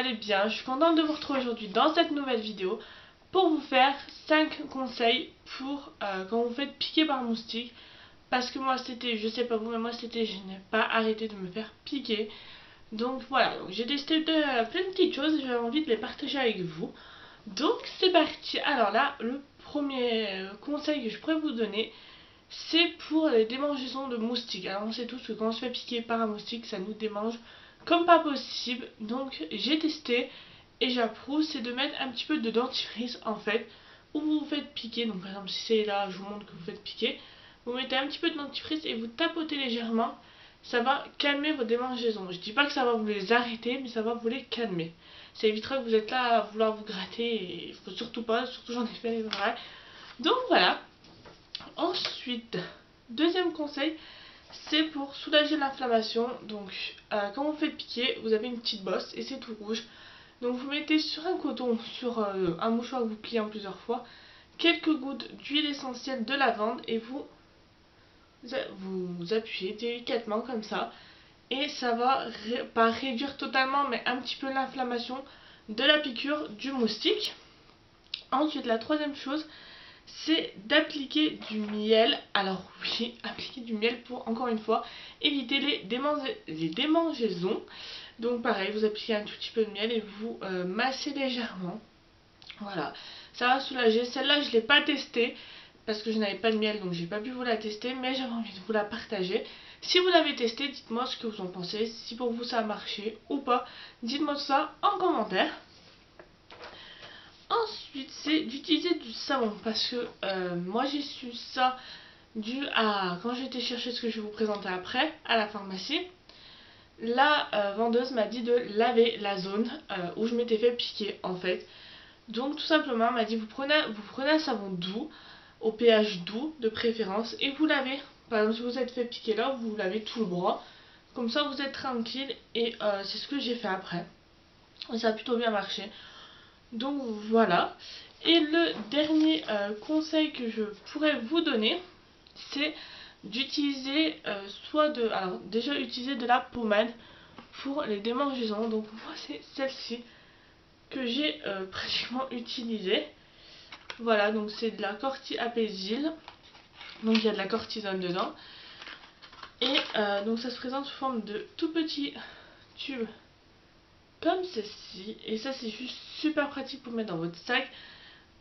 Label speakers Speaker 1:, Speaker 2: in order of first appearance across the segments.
Speaker 1: allez bien. Je suis contente de vous retrouver aujourd'hui dans cette nouvelle vidéo pour vous faire 5 conseils pour quand vous faites piquer par un moustique. Parce que moi c'était, je sais pas vous, mais moi c'était, je n'ai pas arrêté de me faire piquer. Donc voilà, j'ai testé plein de petites choses et j'avais envie de les partager avec vous. Donc c'est parti. Alors là, le premier conseil que je pourrais vous donner, c'est pour les démangeaisons de moustiques. Alors on sait tous que quand on se fait piquer par un moustique, ça nous démange comme pas possible. Donc j'ai testé et j'approuve, c'est de mettre un petit peu de dentifrice en fait, où vous vous faites piquer. Donc par exemple si c'est là, je vous montre que vous faites piquer, vous mettez un petit peu de dentifrice et vous tapotez légèrement. Ça va calmer vos démangeaisons. Je dis pas que ça va vous les arrêter, mais ça va vous les calmer. Ça évitera que vous êtes là à vouloir vous gratter et il faut surtout pas, surtout j'en ai fait les vrais. Donc voilà. Ensuite, deuxième conseil, c'est pour soulager l'inflammation. Donc quand vous faites piquer, vous avez une petite bosse et c'est tout rouge. Donc vous mettez sur un coton, sur un mouchoir que vous pliez en plusieurs fois, quelques gouttes d'huile essentielle de lavande et vous appuyez délicatement comme ça. Et ça va pas réduire totalement, mais un petit peu l'inflammation de la piqûre du moustique. Ensuite, la troisième chose, c'est d'appliquer du miel. Alors oui, appliquer du miel pour, encore une fois, éviter les démangeaisons. Donc pareil, vous appliquez un tout petit peu de miel et vous massez légèrement. Voilà, ça va soulager. Celle-là, je ne l'ai pas testée parce que je n'avais pas de miel, donc j'ai pas pu vous la tester, mais j'avais envie de vous la partager. Si vous l'avez testée, dites-moi ce que vous en pensez, si pour vous ça a marché ou pas. Dites-moi ça en commentaire. Ensuite, c'est d'utiliser du savon parce que moi j'ai su ça dû à quand j'ai été chercher ce que je vais vous présenter après à la pharmacie. La vendeuse m'a dit de laver la zone où je m'étais fait piquer en fait. Donc tout simplement elle m'a dit vous prenez un savon doux, au pH doux de préférence, et vous lavez. Par exemple si vous êtes fait piquer là, vous lavez tout le bras. Comme ça vous êtes tranquille et c'est ce que j'ai fait après. Et ça a plutôt bien marché. Donc voilà. Et le dernier conseil que je pourrais vous donner, c'est d'utiliser alors déjà utiliser de la pommade pour les démangeaisons. Donc moi c'est celle-ci que j'ai pratiquement utilisée. Voilà, donc c'est de la corti-apaisil. Donc il y a de la cortisone dedans. Et donc ça se présente sous forme de tout petits tubes comme ceci. Et ça c'est juste super pratique pour mettre dans votre sac.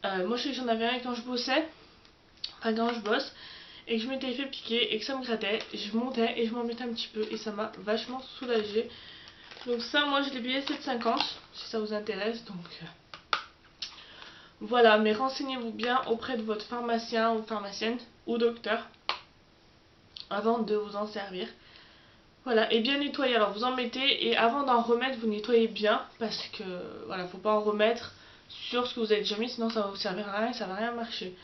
Speaker 1: Moi je sais que j'en avais un quand je bossais, enfin quand je bosse, et que je m'étais fait piquer et que ça me grattait, je montais et je m'en mettais un petit peu et ça m'a vachement soulagé. Donc ça moi je l'ai payé 7,50 si ça vous intéresse. Donc voilà, mais renseignez-vous bien auprès de votre pharmacien ou pharmacienne ou docteur avant de vous en servir. Voilà, et bien nettoyer. Alors vous en mettez et avant d'en remettre, vous nettoyez bien parce que voilà, faut pas en remettre sur ce que vous avez déjà mis, sinon ça va vous servir à rien et ça va rien marcher.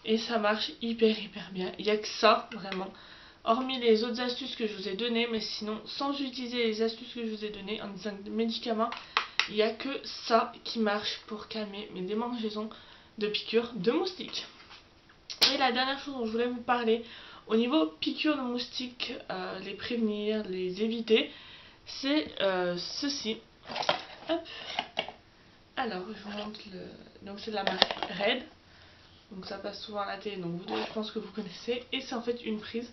Speaker 1: Et ça marche hyper bien. Il n'y a que ça vraiment. Hormis les autres astuces que je vous ai données, mais sinon sans utiliser les astuces que je vous ai données en disant médicaments, il n'y a que ça qui marche pour calmer mes démangeaisons de piqûres de moustiques. Et la dernière chose dont je voulais vous parler, au niveau piqûres de moustiques, les prévenir, les éviter, c'est ceci. Hop. Alors, je vous montre le... Donc c'est de la marque Red. Donc ça passe souvent à la télé, donc vous, je pense que vous connaissez. Et c'est en fait une prise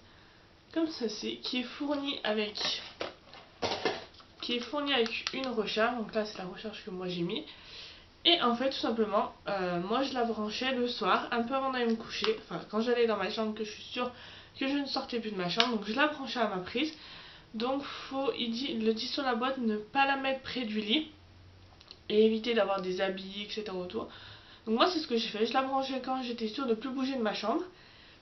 Speaker 1: comme ceci qui est fournie avec une recharge. Donc là c'est la recharge que moi j'ai mis. Et en fait tout simplement moi je la branchais le soir un peu avant d'aller me coucher. Enfin quand j'allais dans ma chambre, que je suis sûre que je ne sortais plus de ma chambre. Donc je la branchais à ma prise. Donc le dit sur la boîte, ne pas la mettre près du lit et éviter d'avoir des habits etc autour. Donc moi c'est ce que j'ai fait, je la branchais quand j'étais sûre de ne plus bouger de ma chambre.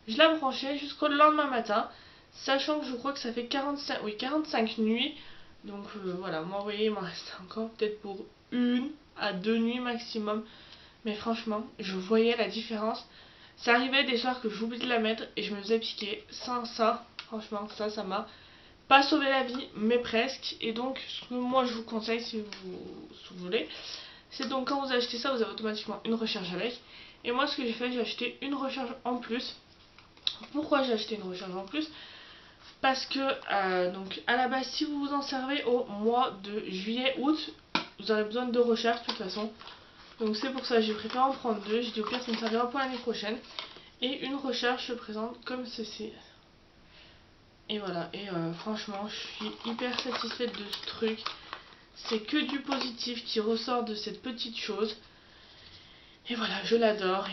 Speaker 1: Je la branchais jusqu'au lendemain matin, sachant que je crois que ça fait 45 nuits. Donc voilà, moi vous voyez, il m'en reste encore peut-être pour 1 à 2 nuits maximum. Mais franchement, je voyais la différence. Ça arrivait des soirs que j'oubliais de la mettre et je me faisais piquer. Sans ça, franchement, ça m'a pas sauvé la vie, mais presque. Et donc, ce que moi je vous conseille si vous voulez, c'est donc quand vous achetez ça, vous avez automatiquement une recharge avec. Et moi ce que j'ai fait, j'ai acheté une recharge en plus. Pourquoi j'ai acheté une recharge en plus? Parce que donc à la base, si vous vous en servez au mois de juillet, août, vous aurez besoin de 2 recherches de toute façon. Donc c'est pour ça j'ai préféré en prendre 2. J'ai dit au pire ça me servira pour l'année prochaine. Et une recherche se présente comme ceci. Et voilà, et franchement je suis hyper satisfaite de ce truc. C'est que du positif qui ressort de cette petite chose. Et voilà, je l'adore.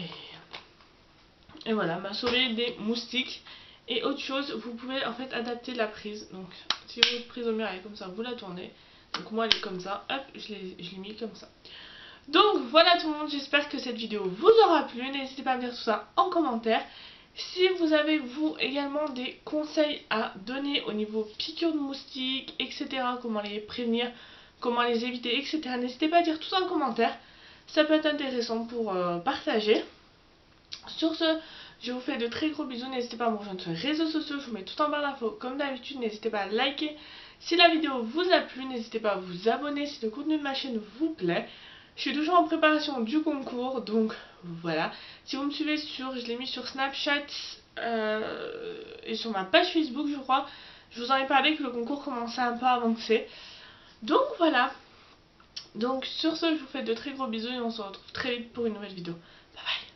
Speaker 1: Et voilà, m'a sauvé des moustiques. Et autre chose, vous pouvez en fait adapter la prise. Donc si votre prise au mur elle est comme ça, vous la tournez. Donc moi elle est comme ça, hop, je l'ai mis comme ça. Donc voilà tout le monde, j'espère que cette vidéo vous aura plu. N'hésitez pas à me dire tout ça en commentaire. Si vous avez vous également des conseils à donner au niveau piqûres de moustiques, etc. Comment les prévenir, comment les éviter, etc. N'hésitez pas à dire tout ça en commentaire. Ça peut être intéressant pour partager. Sur ce, je vous fais de très gros bisous. N'hésitez pas à me rejoindre sur les réseaux sociaux. Je vous mets tout en barre d'infos comme d'habitude. N'hésitez pas à liker si la vidéo vous a plu. N'hésitez pas à vous abonner si le contenu de ma chaîne vous plaît. Je suis toujours en préparation du concours, donc voilà. Si vous me suivez je l'ai mis sur Snapchat et sur ma page Facebook, je crois. Je vous en ai parlé que le concours commençait un peu à avancer. Donc voilà. Donc sur ce, je vous fais de très gros bisous et on se retrouve très vite pour une nouvelle vidéo. Bye bye.